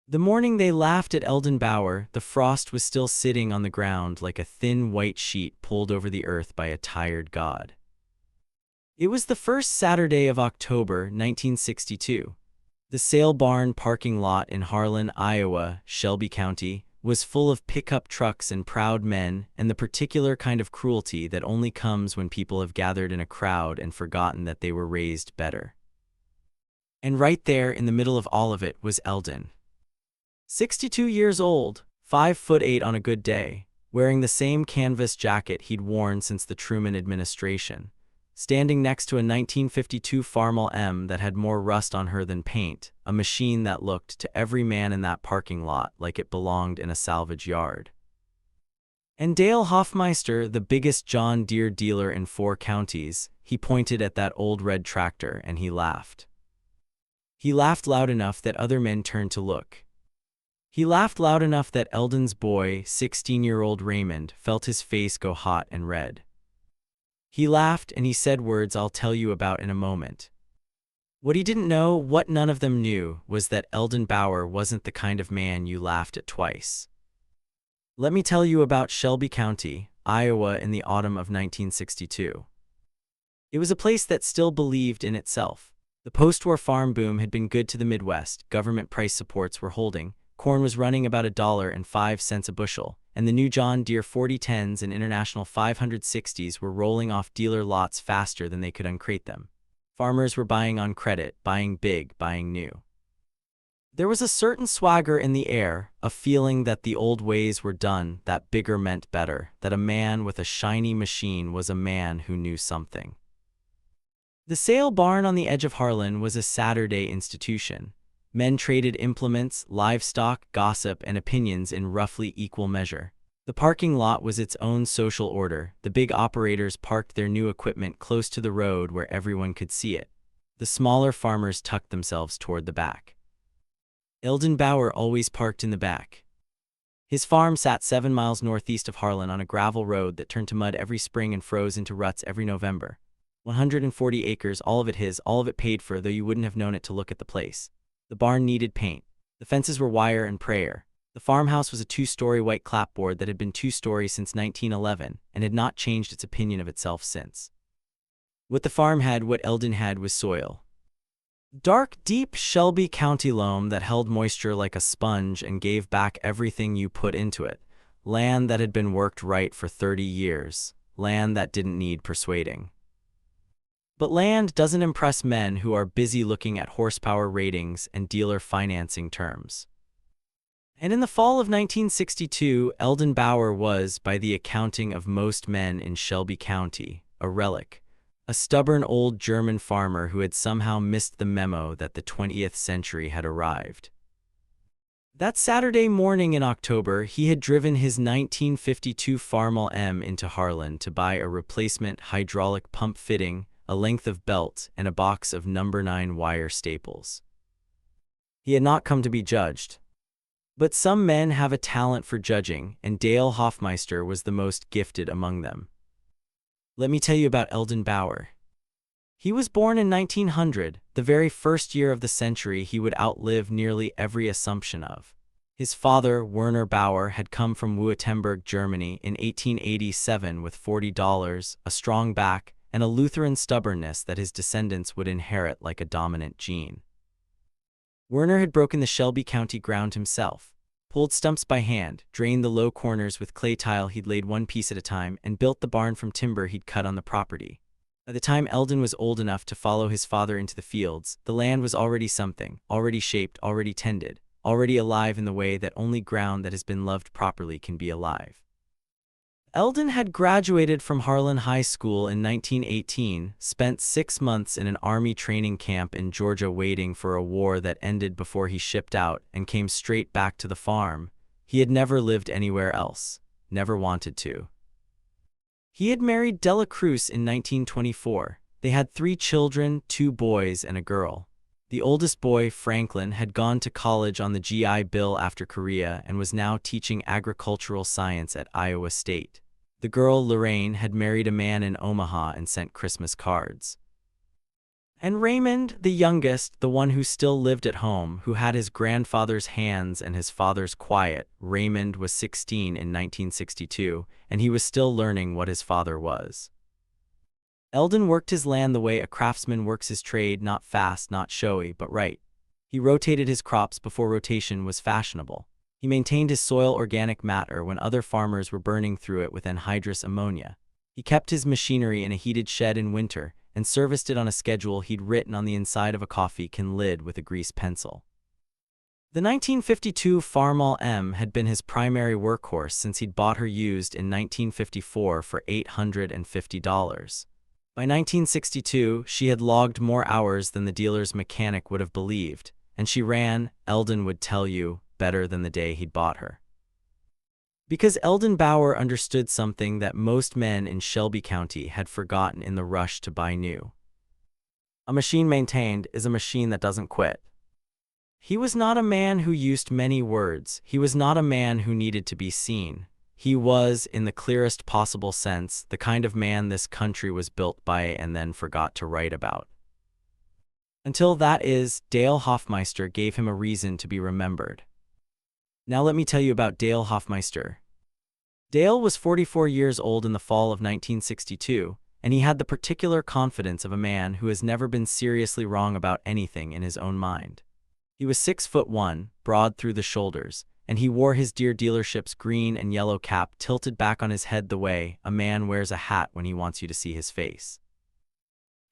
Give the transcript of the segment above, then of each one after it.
The morning they laughed at Eldon Bauer, the frost was still sitting on the ground like a thin white sheet pulled over the earth by a tired god. It was the first Saturday of October, 1962. The sale barn parking lot in Harlan, Iowa, Shelby County, was full of pickup trucks and proud men, and the particular kind of cruelty that only comes when people have gathered in a crowd and forgotten that they were raised better. And right there in the middle of all of it was Eldon. 62 years old, 5'8" on a good day, wearing the same canvas jacket he'd worn since the Truman administration, standing next to a 1952 Farmall M that had more rust on her than paint, a machine that looked to every man in that parking lot like it belonged in a salvage yard. And Dale Hoffmeister, the biggest John Deere dealer in 4 counties, he pointed at that old red tractor and he laughed. He laughed loud enough that other men turned to look. He laughed loud enough that Eldon's boy, 16-year-old Raymond, felt his face go hot and red. He laughed and he said words I'll tell you about in a moment. What he didn't know, what none of them knew, was that Eldon Bauer wasn't the kind of man you laughed at twice. Let me tell you about Shelby County, Iowa in the autumn of 1962. It was a place that still believed in itself. The post-war farm boom had been good to the Midwest, government price supports were holding, corn was running about $1.05 a bushel, and the new John Deere 4010s and International 560s were rolling off dealer lots faster than they could uncrate them. Farmers were buying on credit, buying big, buying new. There was a certain swagger in the air, a feeling that the old ways were done, that bigger meant better, that a man with a shiny machine was a man who knew something. The sale barn on the edge of Harlan was a Saturday institution. Men traded implements, livestock, gossip, and opinions in roughly equal measure. The parking lot was its own social order. The big operators parked their new equipment close to the road where everyone could see it. The smaller farmers tucked themselves toward the back. Eldon Bauer always parked in the back. His farm sat 7 miles northeast of Harlan on a gravel road that turned to mud every spring and froze into ruts every November. 140 acres, all of it his, all of it paid for, though you wouldn't have known it to look at the place. The barn needed paint. The fences were wire and prayer. The farmhouse was a 2-story white clapboard that had been 2-story since 1911 and had not changed its opinion of itself since. What the farm had, what Eldon had, was soil. Dark, deep Shelby County loam that held moisture like a sponge and gave back everything you put into it. Land that had been worked right for 30 years. Land that didn't need persuading. But land doesn't impress men who are busy looking at horsepower ratings and dealer financing terms. And in the fall of 1962, Eldon Bauer was, by the accounting of most men in Shelby County, a relic, a stubborn old German farmer who had somehow missed the memo that the 20th century had arrived. That Saturday morning in October, he had driven his 1952 Farmall M into Harlan to buy a replacement hydraulic pump fitting, a length of belt, and a box of No. 9 wire staples. He had not come to be judged. But some men have a talent for judging, and Dale Hoffmeister was the most gifted among them. Let me tell you about Eldon Bauer. He was born in 1900, the very first year of the century he would outlive nearly every assumption of. His father, Werner Bauer, had come from Württemberg, Germany in 1887 with $40, a strong back, and a Lutheran stubbornness that his descendants would inherit like a dominant gene. Werner had broken the Shelby County ground himself, pulled stumps by hand, drained the low corners with clay tile he'd laid one piece at a time, and built the barn from timber he'd cut on the property. By the time Eldon was old enough to follow his father into the fields, the land was already something, already shaped, already tended, already alive in the way that only ground that has been loved properly can be alive. Eldon had graduated from Harlan High School in 1918, spent 6 months in an army training camp in Georgia waiting for a war that ended before he shipped out, and came straight back to the farm. He had never lived anywhere else, never wanted to. He had married Della Cruz in 1924. They had 3 children, 2 boys and a girl. The oldest boy, Franklin, had gone to college on the GI Bill after Korea and was now teaching agricultural science at Iowa State. The girl, Lorraine, had married a man in Omaha and sent Christmas cards. And Raymond, the youngest, the one who still lived at home, who had his grandfather's hands and his father's quiet, Raymond was 16 in 1962, and he was still learning what his father was. Eldon worked his land the way a craftsman works his trade, not fast, not showy, but right. He rotated his crops before rotation was fashionable. He maintained his soil organic matter when other farmers were burning through it with anhydrous ammonia. He kept his machinery in a heated shed in winter and serviced it on a schedule he'd written on the inside of a coffee can lid with a grease pencil. The 1952 Farmall M had been his primary workhorse since he'd bought her used in 1954 for $850. By 1962, she had logged more hours than the dealer's mechanic would have believed, and she ran, Eldon would tell you, better than the day he'd bought her. Because Eldon Bauer understood something that most men in Shelby County had forgotten in the rush to buy new. A machine maintained is a machine that doesn't quit. He was not a man who used many words. He was not a man who needed to be seen. He was, in the clearest possible sense, the kind of man this country was built by and then forgot to write about. Until that is, Dale Hoffmeister gave him a reason to be remembered. Now let me tell you about Dale Hoffmeister. Dale was 44 years old in the fall of 1962, and he had the particular confidence of a man who has never been seriously wrong about anything in his own mind. He was 6'1", broad through the shoulders, and he wore his Deere dealership's green and yellow cap tilted back on his head the way a man wears a hat when he wants you to see his face.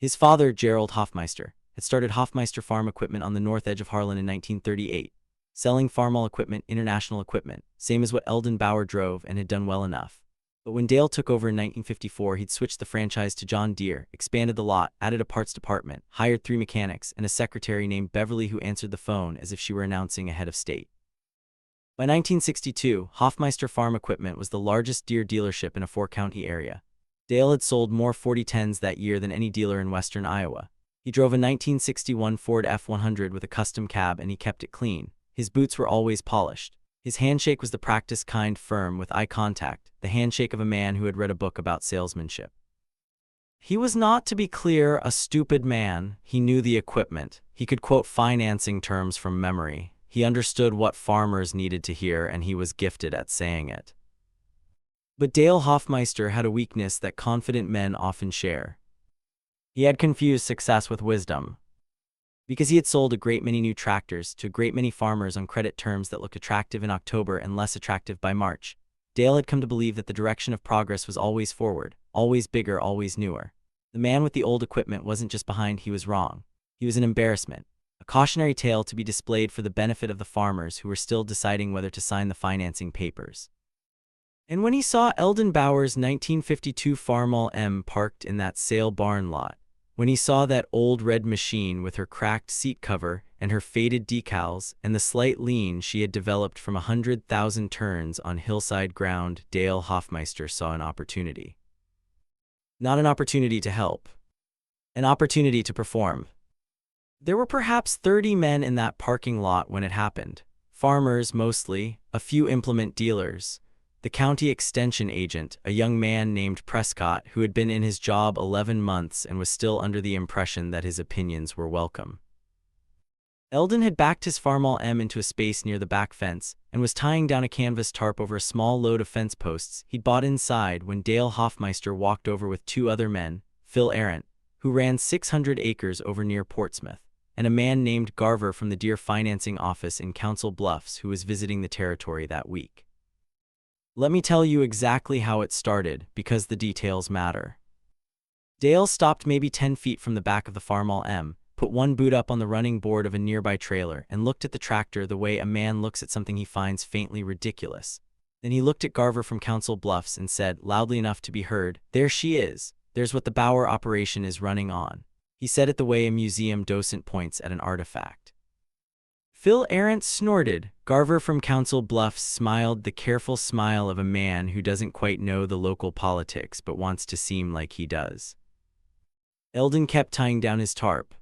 His father, Gerald Hoffmeister, had started Hoffmeister Farm Equipment on the north edge of Harlan in 1938, selling Farmall Equipment, international equipment, same as what Eldon Bauer drove and had done well enough. But when Dale took over in 1954, he'd switched the franchise to John Deere, expanded the lot, added a parts department, hired 3 mechanics, and a secretary named Beverly who answered the phone as if she were announcing a head of state. By 1962, Hoffmeister Farm Equipment was the largest Deere dealership in a 4-county area. Dale had sold more 4010s that year than any dealer in western Iowa. He drove a 1961 Ford F100 with a custom cab and he kept it clean. His boots were always polished. His handshake was the practiced kind, firm, with eye contact, the handshake of a man who had read a book about salesmanship. He was not, to be clear, a stupid man. He knew the equipment. He could quote financing terms from memory. He understood what farmers needed to hear, and he was gifted at saying it. But Dale Hoffmeister had a weakness that confident men often share. He had confused success with wisdom. Because he had sold a great many new tractors to a great many farmers on credit terms that looked attractive in October and less attractive by March, Dale had come to believe that the direction of progress was always forward, always bigger, always newer. The man with the old equipment wasn't just behind, he was wrong. He was an embarrassment. A cautionary tale to be displayed for the benefit of the farmers who were still deciding whether to sign the financing papers. And when he saw Eldon Bauer's 1952 Farmall M parked in that sale barn lot, when he saw that old red machine with her cracked seat cover and her faded decals and the slight lean she had developed from 100,000 turns on hillside ground, Dale Hoffmeister saw an opportunity. Not an opportunity to help. An opportunity to perform. There were perhaps 30 men in that parking lot when it happened. Farmers, mostly, a few implement dealers. The county extension agent, a young man named Prescott, who had been in his job 11 months and was still under the impression that his opinions were welcome. Eldon had backed his Farmall M into a space near the back fence and was tying down a canvas tarp over a small load of fence posts he'd bought inside when Dale Hoffmeister walked over with 2 other men, Phil Arendt, who ran 600 acres over near Portsmouth, and a man named Garver from the Deere financing office in Council Bluffs who was visiting the territory that week. Let me tell you exactly how it started, because the details matter. Dale stopped maybe 10 feet from the back of the Farmall M, put one boot up on the running board of a nearby trailer, and looked at the tractor the way a man looks at something he finds faintly ridiculous. Then he looked at Garver from Council Bluffs and said, loudly enough to be heard, "There she is. There's what the Bauer operation is running on." He said it the way a museum docent points at an artifact. Phil Arendt snorted. Garver from Council Bluffs smiled, the careful smile of a man who doesn't quite know the local politics but wants to seem like he does. Eldon kept tying down his tarp.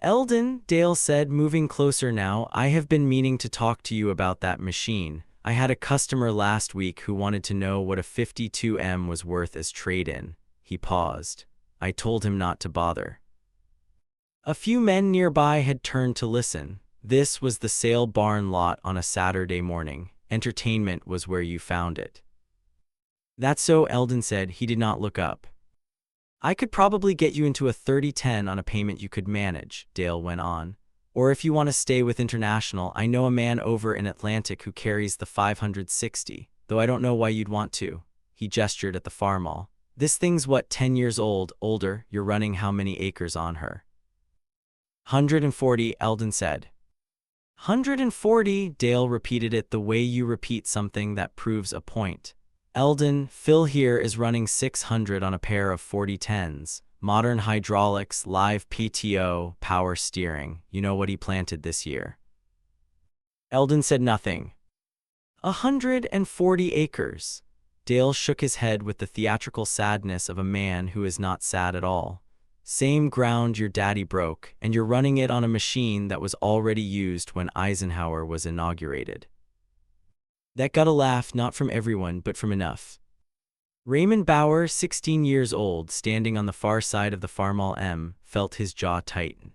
"Eldon," Dale said, moving closer now, "I have been meaning to talk to you about that machine. I had a customer last week who wanted to know what a 52M was worth as trade-in." He paused. I told him not to bother. A few men nearby had turned to listen. This was the sale barn lot on a Saturday morning. Entertainment was where you found it. That's so, Eldon said. He did not look up. I could probably get you into a 30-10 on a payment you could manage, Dale went on. Or if you want to stay with International, I know a man over in Atlantic who carries the 560, though I don't know why you'd want to. He gestured at the Farmall. This thing's what, 10 years old, older. You're running how many acres on her? 140, Eldon said. 140, Dale repeated it the way you repeat something that proves a point. Eldon, Phil here is running 600 on a pair of 4010s. Modern hydraulics, live PTO, power steering. You know what he planted this year? Eldon said nothing. 140 acres. Dale shook his head with the theatrical sadness of a man who is not sad at all. Same ground your daddy broke, and you're running it on a machine that was already used when Eisenhower was inaugurated. That got a laugh, not from everyone, but from enough. Raymond Bauer, 16 years old, standing on the far side of the Farmall M, felt his jaw tighten.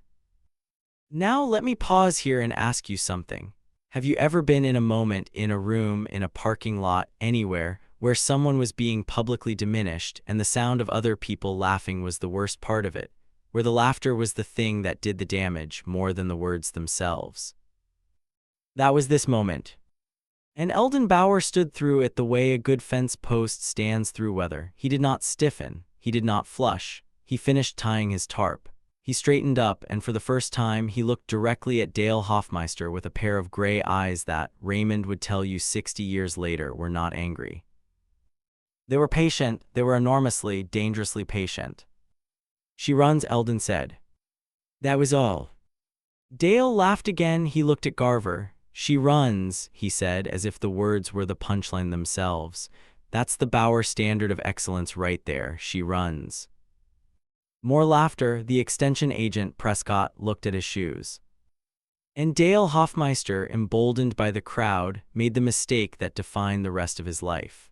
Now let me pause here and ask you something. Have you ever been in a moment, in a room, in a parking lot, anywhere, where someone was being publicly diminished and the sound of other people laughing was the worst part of it, where the laughter was the thing that did the damage more than the words themselves? That was this moment. And Eldon Bauer stood through it the way a good fence post stands through weather. He did not stiffen. He did not flush. He finished tying his tarp. He straightened up, and for the first time he looked directly at Dale Hoffmeister with a pair of gray eyes that, Raymond would tell you 60 years later, were not angry. They were patient. They were enormously, dangerously patient. She runs, Eldon said. That was all. Dale laughed again. He looked at Garver. She runs, he said, as if the words were the punchline themselves. That's the Bauer standard of excellence right there. She runs. More laughter. The extension agent, Prescott, looked at his shoes. And Dale Hoffmeister, emboldened by the crowd, made the mistake that defined the rest of his life.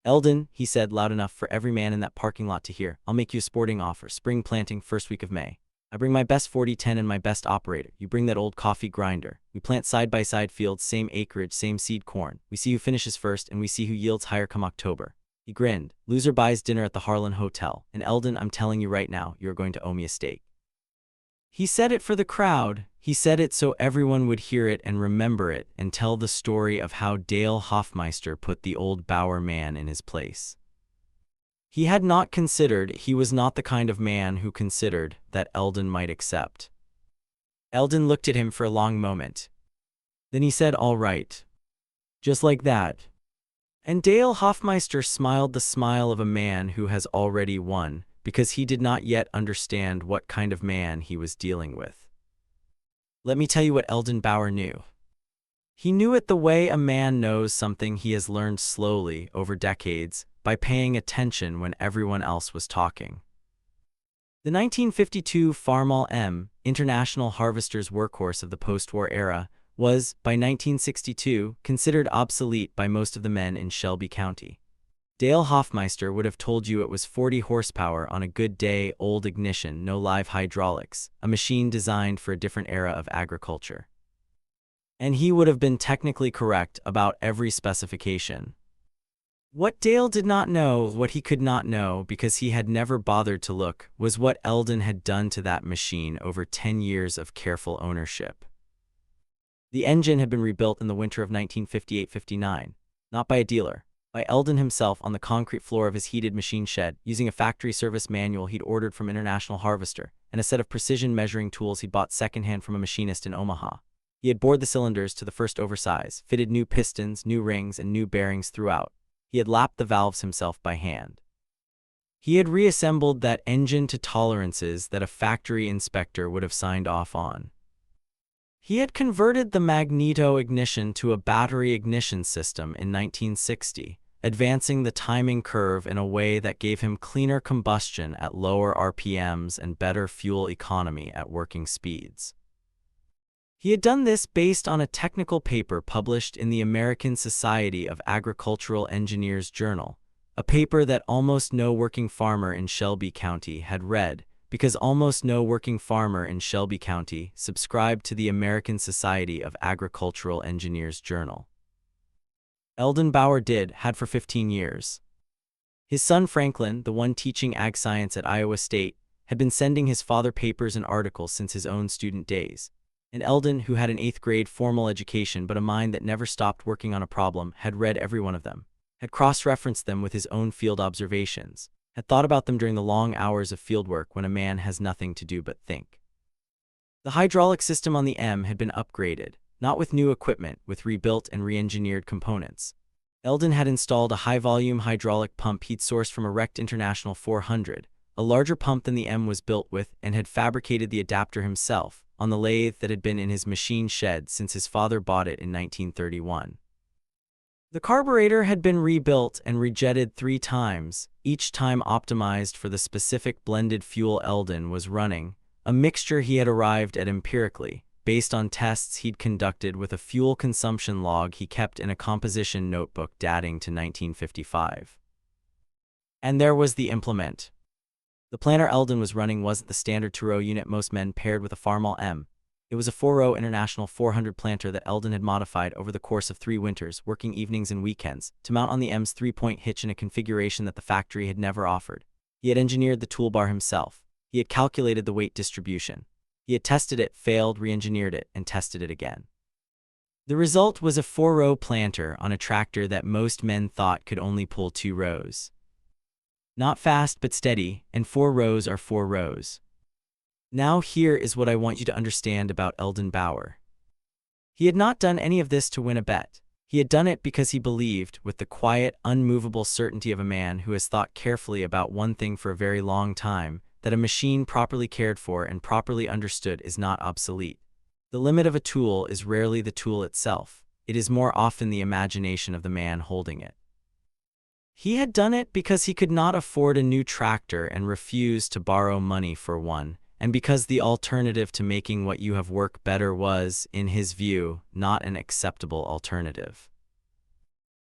Eldon, he said loud enough for every man in that parking lot to hear, I'll make you a sporting offer. Spring planting, first week of May. I bring my best 4010 and my best operator. You bring that old coffee grinder. We plant side-by-side fields, same acreage, same seed corn. We see who finishes first, and we see who yields higher come October. He grinned. Loser buys dinner at the Harlan Hotel. And Eldon, I'm telling you right now, you're going to owe me a steak. He said it for the crowd. He said it so everyone would hear it and remember it and tell the story of how Dale Hoffmeister put the old Bauer man in his place. He had not considered, he was not the kind of man who considered, that Eldon might accept. Eldon looked at him for a long moment. Then he said, all right. Just like that. And Dale Hoffmeister smiled the smile of a man who has already won, because he did not yet understand what kind of man he was dealing with. Let me tell you what Eldon Bauer knew. He knew it the way a man knows something he has learned slowly over decades, by paying attention when everyone else was talking. The 1952 Farmall M, International Harvester's workhorse of the post-war era, was, by 1962, considered obsolete by most of the men in Shelby County. Dale Hoffmeister would have told you it was 40 horsepower on a good day, old ignition, no live hydraulics, a machine designed for a different era of agriculture. And he would have been technically correct about every specification. What Dale did not know, what he could not know because he had never bothered to look, was what Eldon had done to that machine over 10 years of careful ownership. The engine had been rebuilt in the winter of 1958-59, not by a dealer, by Eldon himself on the concrete floor of his heated machine shed, using a factory service manual he'd ordered from International Harvester, and a set of precision measuring tools he'd bought secondhand from a machinist in Omaha. He had bored the cylinders to the first oversize, fitted new pistons, new rings, and new bearings throughout. He had lapped the valves himself by hand. He had reassembled that engine to tolerances that a factory inspector would have signed off on. He had converted the magneto ignition to a battery ignition system in 1960, advancing the timing curve in a way that gave him cleaner combustion at lower RPMs and better fuel economy at working speeds. He had done this based on a technical paper published in the American Society of Agricultural Engineers Journal, a paper that almost no working farmer in Shelby County had read, because almost no working farmer in Shelby County subscribed to the American Society of Agricultural Engineers Journal. Eldon Bauer had for 15 years. His son Franklin, the one teaching ag science at Iowa State, had been sending his father papers and articles since his own student days. And Eldon, who had an 8th grade formal education but a mind that never stopped working on a problem, had read every one of them, had cross-referenced them with his own field observations, had thought about them during the long hours of fieldwork when a man has nothing to do but think. The hydraulic system on the M had been upgraded, not with new equipment, with rebuilt and re-engineered components. Eldon had installed a high-volume hydraulic pump he'd sourced from a wrecked International 400, a larger pump than the M was built with, and had fabricated the adapter himself on the lathe that had been in his machine shed since his father bought it in 1931. The carburetor had been rebuilt and rejetted 3 times, each time optimized for the specific blended fuel Eldon was running, a mixture he had arrived at empirically, based on tests he'd conducted with a fuel consumption log he kept in a composition notebook dating to 1955. And there was the implement. The planter Eldon was running wasn't the standard 2-row unit most men paired with a Farmall M. It was a 4-row International 400 planter that Eldon had modified over the course of 3 winters, working evenings and weekends, to mount on the M's 3-point hitch in a configuration that the factory had never offered. He had engineered the toolbar himself. He had calculated the weight distribution. He had tested it, failed, re-engineered it, and tested it again. The result was a 4-row planter on a tractor that most men thought could only pull 2 rows. Not fast but steady, and 4 rows are 4 rows. Now here is what I want you to understand about Eldon Bauer. He had not done any of this to win a bet. He had done it because he believed, with the quiet, unmovable certainty of a man who has thought carefully about one thing for a very long time, that a machine properly cared for and properly understood is not obsolete. The limit of a tool is rarely the tool itself. It is more often the imagination of the man holding it. He had done it because he could not afford a new tractor and refused to borrow money for one, and because the alternative to making what you have work better was, in his view, not an acceptable alternative.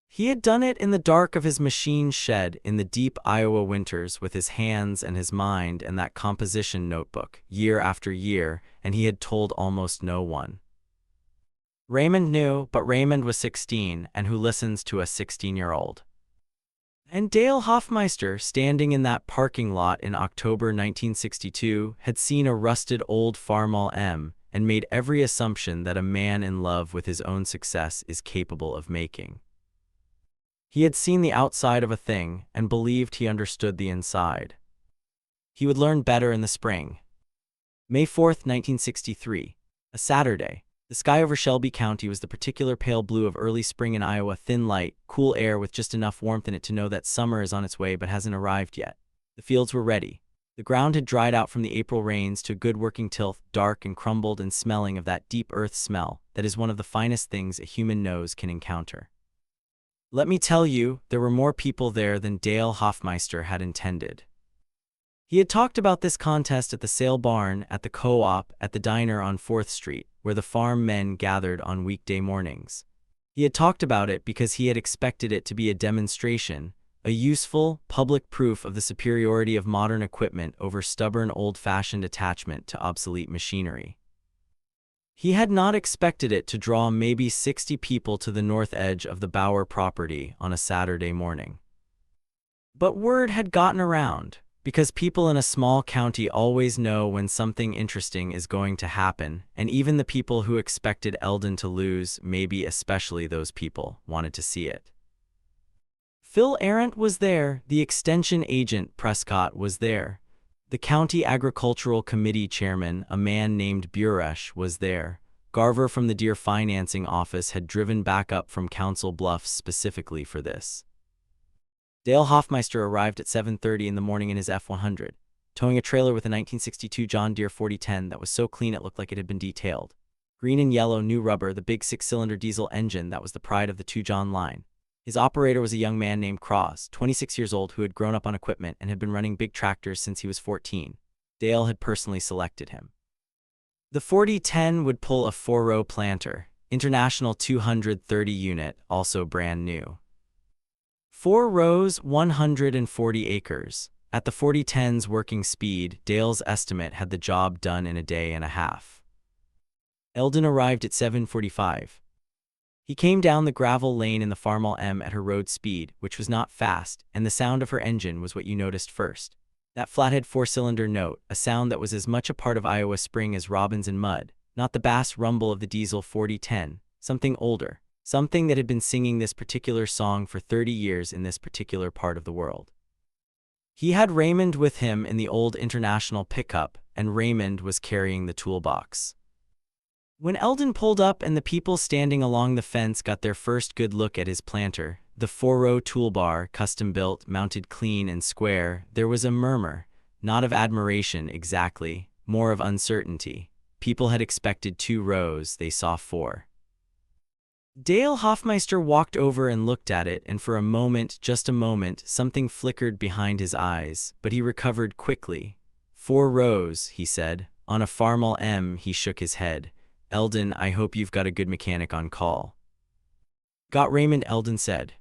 He had done it in the dark of his machine shed in the deep Iowa winters with his hands and his mind and that composition notebook, year after year, and he had told almost no one. Raymond knew, but Raymond was 16, and who listens to a 16-year-old? And Dale Hoffmeister, standing in that parking lot in October 1962, had seen a rusted old Farmall M and made every assumption that a man in love with his own success is capable of making. He had seen the outside of a thing and believed he understood the inside. He would learn better in the spring. May 4th, 1963, a Saturday. The sky over Shelby County was the particular pale blue of early spring in Iowa, thin light, cool air with just enough warmth in it to know that summer is on its way but hasn't arrived yet. The fields were ready. The ground had dried out from the April rains to a good working tilth, dark and crumbled and smelling of that deep earth smell that is one of the finest things a human nose can encounter. Let me tell you, there were more people there than Dale Hoffmeister had intended. He had talked about this contest at the sale barn, at the co-op, at the diner on 4th Street, where the farm men gathered on weekday mornings. He had talked about it because he had expected it to be a demonstration, a useful, public proof of the superiority of modern equipment over stubborn old-fashioned attachment to obsolete machinery. He had not expected it to draw maybe 60 people to the north edge of the Bauer property on a Saturday morning. But word had gotten around, because people in a small county always know when something interesting is going to happen, and even the people who expected Eldon to lose, maybe especially those people, wanted to see it. Phil Arendt was there, the extension agent Prescott was there. The County Agricultural Committee chairman, a man named Buresh, was there. Garver from the Deer Financing Office had driven back up from Council Bluffs specifically for this. Dale Hoffmeister arrived at 7:30 in the morning in his F-100, towing a trailer with a 1962 John Deere 4010 that was so clean it looked like it had been detailed. Green and yellow new rubber, the big 6-cylinder diesel engine that was the pride of the 2 John line. His operator was a young man named Cross, 26 years old, who had grown up on equipment and had been running big tractors since he was 14. Dale had personally selected him. The 4010 would pull a 4-row planter, International 230 unit, also brand new. 4 rows, 140 acres. At the 4010's working speed, Dale's estimate had the job done in a day and a half. Eldon arrived at 7:45. He came down the gravel lane in the Farmall M at her road speed, which was not fast, and the sound of her engine was what you noticed first. That flathead four-cylinder note, a sound that was as much a part of Iowa spring as robins in mud, not the bass rumble of the diesel 4010, something older, something that had been singing this particular song for 30 years in this particular part of the world. He had Raymond with him in the old International pickup, and Raymond was carrying the toolbox. When Eldon pulled up and the people standing along the fence got their first good look at his planter, the 4-row toolbar, custom-built, mounted clean and square, there was a murmur, not of admiration exactly, more of uncertainty. People had expected 2 rows, they saw 4. Dale Hoffmeister walked over and looked at it, and for a moment, just a moment, something flickered behind his eyes, but he recovered quickly. 4 rows, he said. On a Farmall M, he shook his head. Eldon, I hope you've got a good mechanic on call. Got Raymond, Eldon said.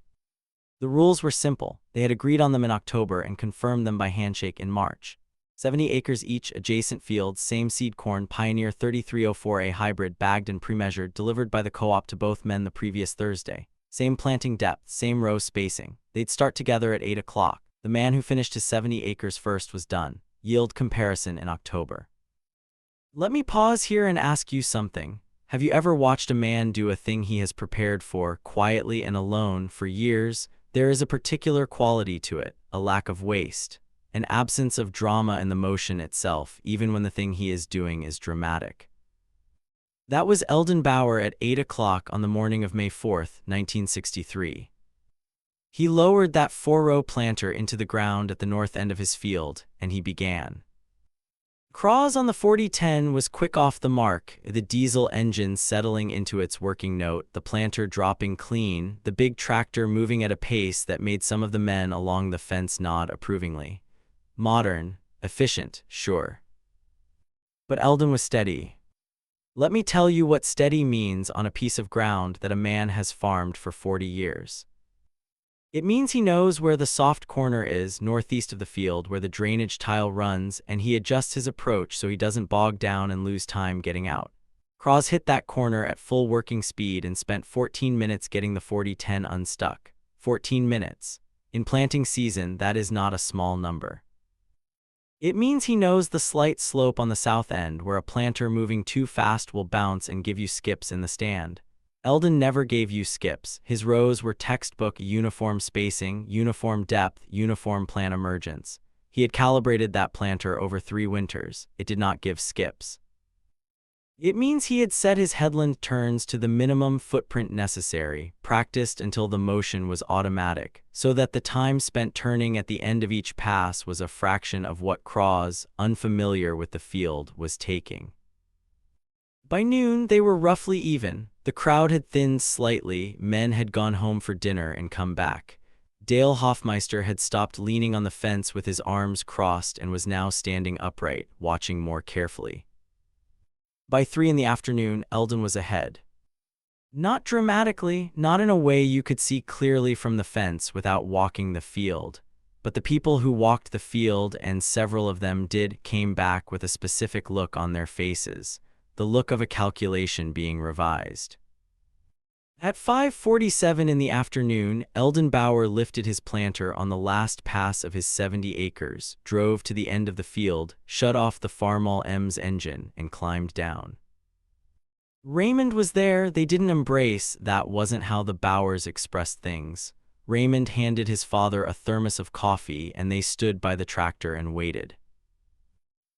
The rules were simple. They had agreed on them in October and confirmed them by handshake in March. 70 acres each, adjacent fields, same seed corn, Pioneer 3304A hybrid, bagged and pre-measured, delivered by the co-op to both men the previous Thursday. Same planting depth, same row spacing. They'd start together at 8 o'clock. The man who finished his 70 acres first was done. Yield comparison in October. Let me pause here and ask you something. Have you ever watched a man do a thing he has prepared for, quietly and alone, for years? There is a particular quality to it, a lack of waste, an absence of drama in the motion itself, even when the thing he is doing is dramatic. That was Eldon Bauer at 8 o'clock on the morning of May 4, 1963. He lowered that 4-row planter into the ground at the north end of his field, and he began. Craws on the 4010 was quick off the mark, the diesel engine settling into its working note, the planter dropping clean, the big tractor moving at a pace that made some of the men along the fence nod approvingly. Modern, efficient, sure. But Eldon was steady. Let me tell you what steady means on a piece of ground that a man has farmed for 40 years. It means he knows where the soft corner is, northeast of the field, where the drainage tile runs, and he adjusts his approach so he doesn't bog down and lose time getting out. Craws hit that corner at full working speed and spent 14 minutes getting the 4010 unstuck. 14 minutes. In planting season, that is not a small number. It means he knows the slight slope on the south end where a planter moving too fast will bounce and give you skips in the stand. Eldon never gave you skips. His rows were textbook uniform spacing, uniform depth, uniform plant emergence. He had calibrated that planter over 3 winters. It did not give skips. It means he had set his headland turns to the minimum footprint necessary, practiced until the motion was automatic, so that the time spent turning at the end of each pass was a fraction of what Craws, unfamiliar with the field, was taking. By noon, they were roughly even. The crowd had thinned slightly, men had gone home for dinner and come back. Dale Hoffmeister had stopped leaning on the fence with his arms crossed and was now standing upright, watching more carefully. By 3 in the afternoon, Eldon was ahead. Not dramatically, not in a way you could see clearly from the fence without walking the field. But the people who walked the field, and several of them did, came back with a specific look on their faces. The look of a calculation being revised. At 5:47 in the afternoon, Eldon Bauer lifted his planter on the last pass of his 70 acres, drove to the end of the field, shut off the Farmall M's engine, and climbed down. Raymond was there. They didn't embrace. That wasn't how the Bauers expressed things. Raymond handed his father a thermos of coffee, and they stood by the tractor and waited.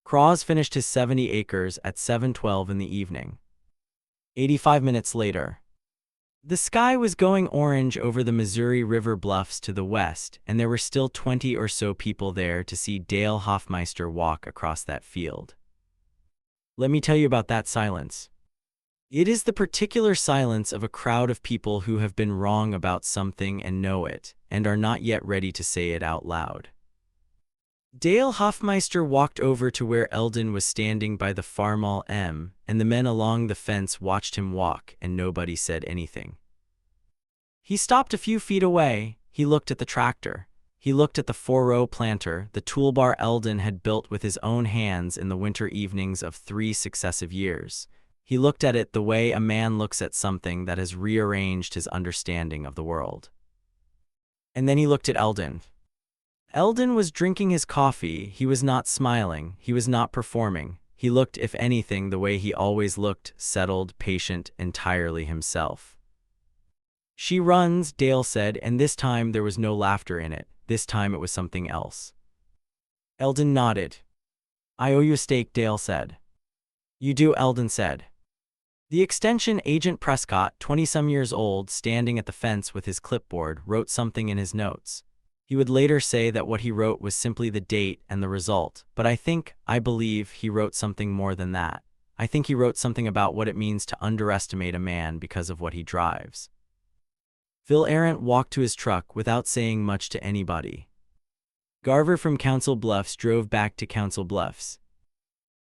Craws finished his 70 acres at 7:12 in the evening. 85 minutes later. The sky was going orange over the Missouri River bluffs to the west, and there were still 20 or so people there to see Dale Hoffmeister walk across that field. Let me tell you about that silence. It is the particular silence of a crowd of people who have been wrong about something and know it, and are not yet ready to say it out loud. Dale Hoffmeister walked over to where Eldon was standing by the Farmall M, and the men along the fence watched him walk, and nobody said anything. He stopped a few feet away. He looked at the tractor. He looked at the four-row planter, the toolbar Eldon had built with his own hands in the winter evenings of 3 successive years. He looked at it the way a man looks at something that has rearranged his understanding of the world. And then he looked at Eldon. Eldon was drinking his coffee. He was not smiling. He was not performing. He looked, if anything, the way he always looked, settled, patient, entirely himself. "She runs," Dale said, and this time there was no laughter in it. This time it was something else. Eldon nodded. "I owe you a steak," Dale said. "You do," Eldon said. The extension agent Prescott, 20-some years old, standing at the fence with his clipboard, wrote something in his notes. He would later say that what he wrote was simply the date and the result, but I believe he wrote something more than that. I think he wrote something about what it means to underestimate a man because of what he drives. Phil Arendt walked to his truck without saying much to anybody. Garver from Council Bluffs drove back to Council Bluffs.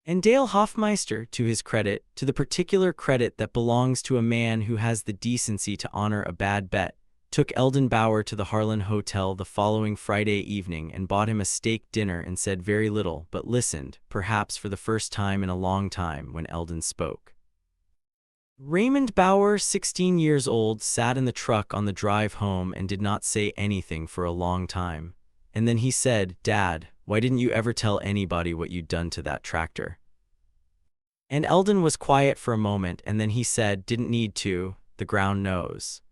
And Dale Hoffmeister, to his credit, to the particular credit that belongs to a man who has the decency to honor a bad bet, took Eldon Bauer to the Harlan Hotel the following Friday evening and bought him a steak dinner and said very little, but listened, perhaps for the first time in a long time, when Eldon spoke. Raymond Bauer, 16 years old, sat in the truck on the drive home and did not say anything for a long time. And then he said, "Dad, why didn't you ever tell anybody what you'd done to that tractor?" And Eldon was quiet for a moment, and then he said, "Didn't need to, the ground knows."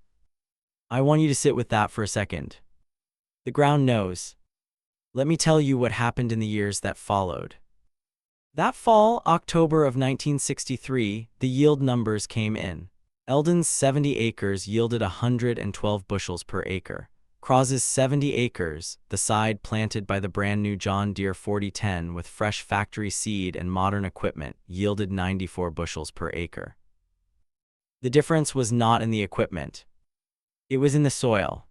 I want you to sit with that for a second. The ground knows. Let me tell you what happened in the years that followed. That fall, October of 1963, the yield numbers came in. Eldon's 70 acres yielded 112 bushels per acre. Cros's 70 acres, the side planted by the brand-new John Deere 4010 with fresh factory seed and modern equipment, yielded 94 bushels per acre. The difference was not in the equipment. It was in the soil.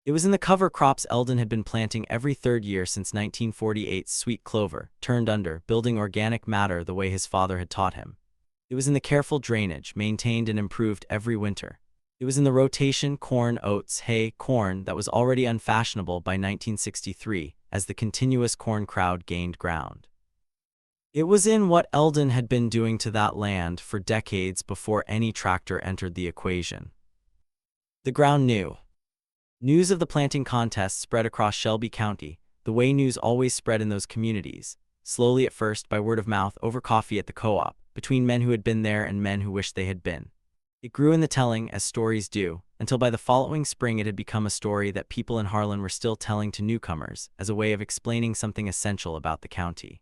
It was in the cover crops Eldon had been planting every third year since 1948's sweet clover, turned under, building organic matter the way his father had taught him. It was in the careful drainage, maintained and improved every winter. It was in the rotation corn, oats, hay, corn that was already unfashionable by 1963, as the continuous corn crowd gained ground. It was in what Eldon had been doing to that land for decades before any tractor entered the equation. The ground knew. News of the planting contest spread across Shelby County, the way news always spread in those communities, slowly at first by word of mouth over coffee at the co-op, between men who had been there and men who wished they had been. It grew in the telling, as stories do, until by the following spring it had become a story that people in Harlan were still telling to newcomers, as a way of explaining something essential about the county.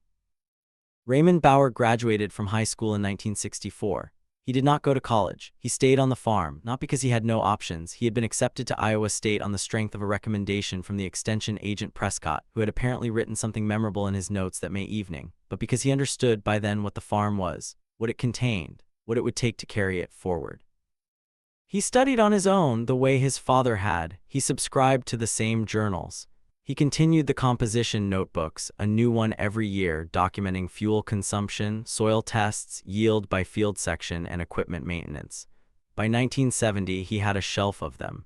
Raymond Bauer graduated from high school in 1964. He did not go to college. He stayed on the farm, not because he had no options. He had been accepted to Iowa State on the strength of a recommendation from the extension agent Prescott, who had apparently written something memorable in his notes that May evening, but because he understood by then what the farm was, what it contained, what it would take to carry it forward. He studied on his own the way his father had. He subscribed to the same journals. He continued the composition notebooks, a new one every year, documenting fuel consumption, soil tests, yield by field section, and equipment maintenance. By 1970, he had a shelf of them.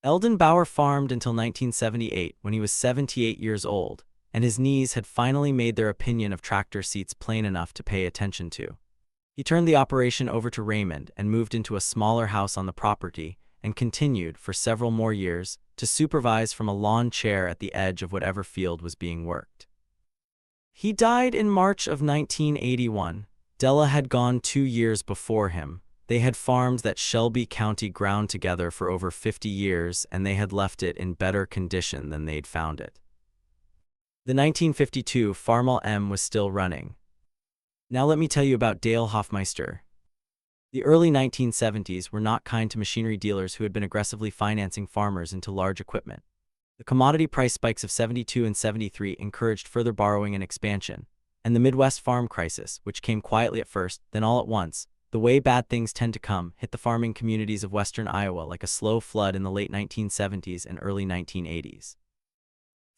Eldon Bauer farmed until 1978, when he was 78 years old, and his knees had finally made their opinion of tractor seats plain enough to pay attention to. He turned the operation over to Raymond and moved into a smaller house on the property, and continued, for several more years, to supervise from a lawn chair at the edge of whatever field was being worked. He died in March of 1981. Della had gone 2 years before him. They had farmed that Shelby County ground together for over 50 years, and they had left it in better condition than they'd found it. The 1952 Farmall M was still running. Now let me tell you about Dale Hoffmeister. The early 1970s were not kind to machinery dealers who had been aggressively financing farmers into large equipment. The commodity price spikes of 72 and 73 encouraged further borrowing and expansion, and the Midwest farm crisis, which came quietly at first, then all at once, the way bad things tend to come, hit the farming communities of western Iowa like a slow flood in the late 1970s and early 1980s.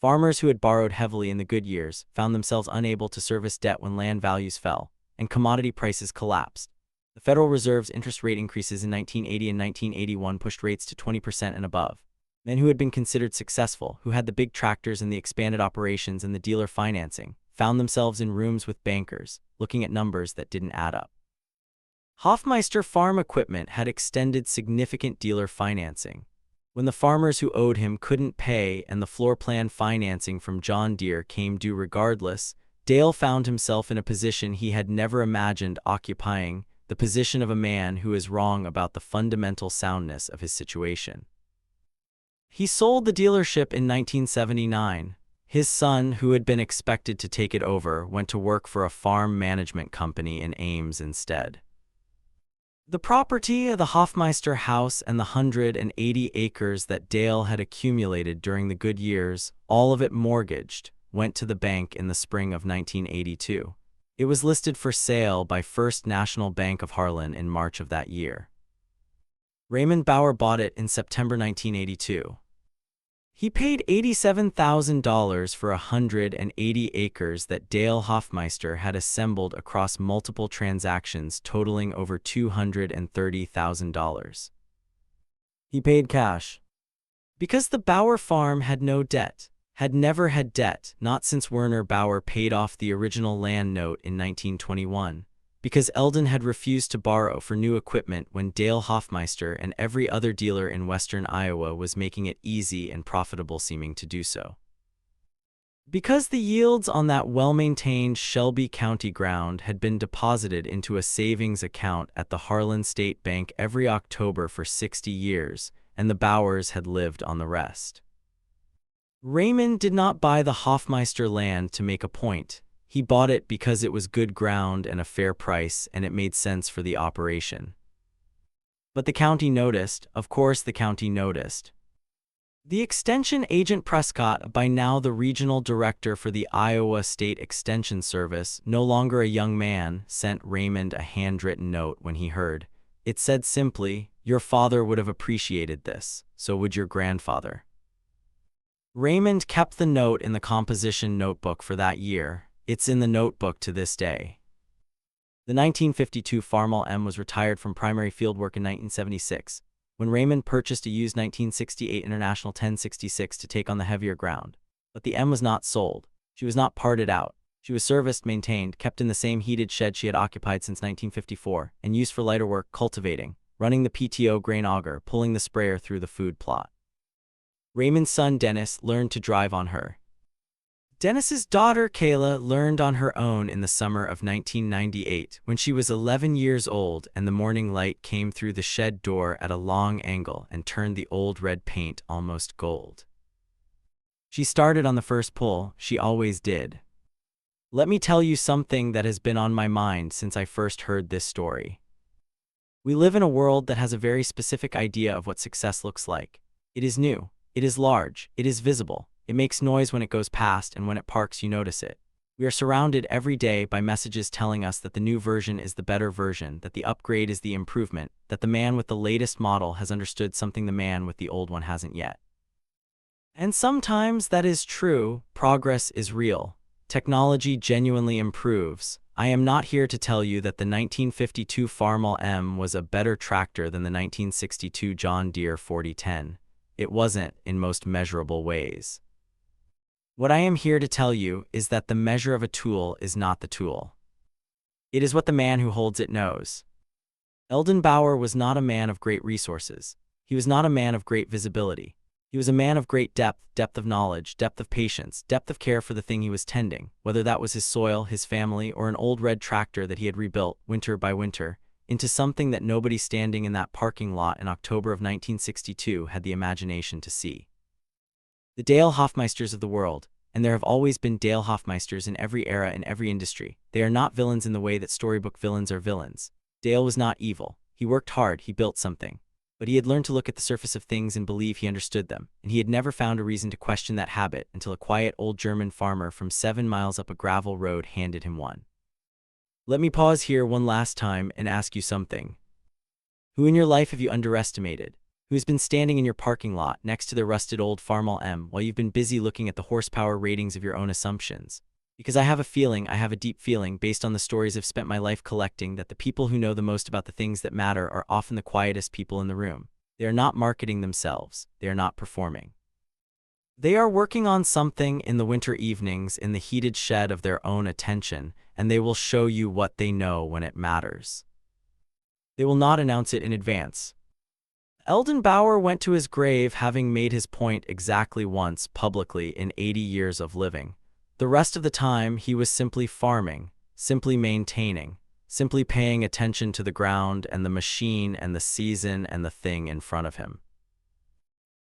Farmers who had borrowed heavily in the good years found themselves unable to service debt when land values fell, and commodity prices collapsed. The Federal Reserve's interest rate increases in 1980 and 1981 pushed rates to 20% and above. Men who had been considered successful, who had the big tractors and the expanded operations and the dealer financing, found themselves in rooms with bankers, looking at numbers that didn't add up. Hofmeister Farm Equipment had extended significant dealer financing. When the farmers who owed him couldn't pay and the floor plan financing from John Deere came due regardless, Dale found himself in a position he had never imagined occupying, the position of a man who is wrong about the fundamental soundness of his situation. He sold the dealership in 1979. His son, who had been expected to take it over, went to work for a farm management company in Ames instead. The property, the Hofmeister house and the 180 acres that Dale had accumulated during the good years, all of it mortgaged, went to the bank in the spring of 1982. It was listed for sale by First National Bank of Harlan in March of that year. Raymond Bauer bought it in September 1982. He paid $87,000 for 180 acres that Dale Hofmeister had assembled across multiple transactions totaling over $230,000. He paid cash. Because the Bauer farm had no debt, had never had debt, not since Werner Bauer paid off the original land note in 1921. Because Eldon had refused to borrow for new equipment when Dale Hofmeister and every other dealer in western Iowa was making it easy and profitable seeming to do so. Because the yields on that well-maintained Shelby County ground had been deposited into a savings account at the Harlan State Bank every October for 60 years, and the Bauers had lived on the rest. Raymond did not buy the Hofmeister land to make a point. He bought it because it was good ground and a fair price, and it made sense for the operation. But the county noticed, of course the county noticed. The extension agent Prescott, by now the regional director for the Iowa State Extension Service, no longer a young man, sent Raymond a handwritten note when he heard. It said simply, "Your father would have appreciated this, so would your grandfather." Raymond kept the note in the composition notebook for that year. It's in the notebook to this day. The 1952 Farmall M was retired from primary field work in 1976, when Raymond purchased a used 1968 International 1066 to take on the heavier ground. But the M was not sold. She was not parted out. She was serviced, maintained, kept in the same heated shed she had occupied since 1954, and used for lighter work, cultivating, running the PTO grain auger, pulling the sprayer through the food plot. Raymond's son Dennis learned to drive on her. Dennis's daughter Kayla learned on her own in the summer of 1998 when she was 11 years old and the morning light came through the shed door at a long angle and turned the old red paint almost gold. She started on the first pull, she always did. Let me tell you something that has been on my mind since I first heard this story. We live in a world that has a very specific idea of what success looks like. It is new, it is large, it is visible. It makes noise when it goes past, and when it parks you notice it. We are surrounded every day by messages telling us that the new version is the better version, that the upgrade is the improvement, that the man with the latest model has understood something the man with the old one hasn't yet. And sometimes that is true. Progress is real. Technology genuinely improves. I am not here to tell you that the 1952 Farmall M was a better tractor than the 1962 John Deere 4010. It wasn't, in most measurable ways. What I am here to tell you is that the measure of a tool is not the tool. It is what the man who holds it knows. Eldon Bauer was not a man of great resources. He was not a man of great visibility. He was a man of great depth of knowledge, depth of patience, depth of care for the thing he was tending, whether that was his soil, his family, or an old red tractor that he had rebuilt, winter by winter, into something that nobody standing in that parking lot in October of 1962 had the imagination to see. The Dale Hofmeisters of the world, and there have always been Dale Hofmeisters in every era in every industry. They are not villains in the way that storybook villains are villains. Dale was not evil. He worked hard, he built something. But he had learned to look at the surface of things and believe he understood them, and he had never found a reason to question that habit until a quiet old German farmer from 7 miles up a gravel road handed him one. Let me pause here one last time and ask you something. Who in your life have you underestimated? Who has been standing in your parking lot next to the rusted old Farmall M while you've been busy looking at the horsepower ratings of your own assumptions? Because I have a deep feeling, based on the stories I've spent my life collecting, that the people who know the most about the things that matter are often the quietest people in the room. They are not marketing themselves. They are not performing. They are working on something in the winter evenings in the heated shed of their own attention, and they will show you what they know when it matters. They will not announce it in advance. Eldon Bauer went to his grave having made his point exactly once publicly in 80 years of living. The rest of the time he was simply farming, simply maintaining, simply paying attention to the ground and the machine and the season and the thing in front of him.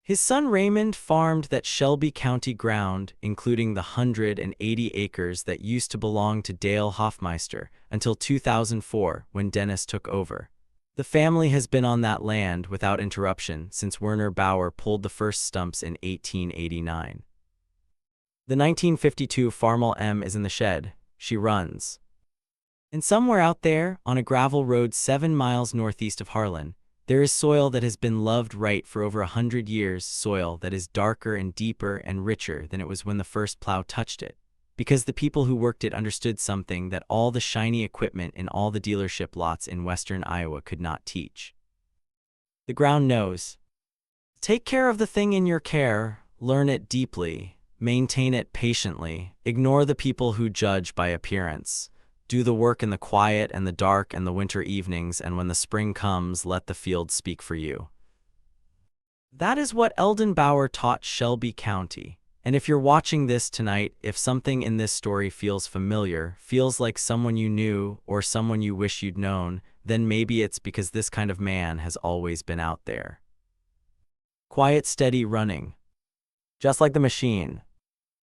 His son Raymond farmed that Shelby County ground, including the 180 acres that used to belong to Dale Hoffmeister, until 2004 when Dennis took over. The family has been on that land without interruption since Werner Bauer pulled the first stumps in 1889. The 1952 Farmall M is in the shed. She runs. And somewhere out there, on a gravel road 7 miles northeast of Harlan, there is soil that has been loved right for over 100 years, soil that is darker and deeper and richer than it was when the first plow touched it, because the people who worked it understood something that all the shiny equipment in all the dealership lots in western Iowa could not teach. The ground knows. Take care of the thing in your care, learn it deeply, maintain it patiently, ignore the people who judge by appearance. Do the work in the quiet and the dark and the winter evenings, and when the spring comes, let the field speak for you. That is what Eldon Bauer taught Shelby County. And if you're watching this tonight, if something in this story feels familiar, feels like someone you knew or someone you wish you'd known, then maybe it's because this kind of man has always been out there. Quiet, steady running. Just like the machine.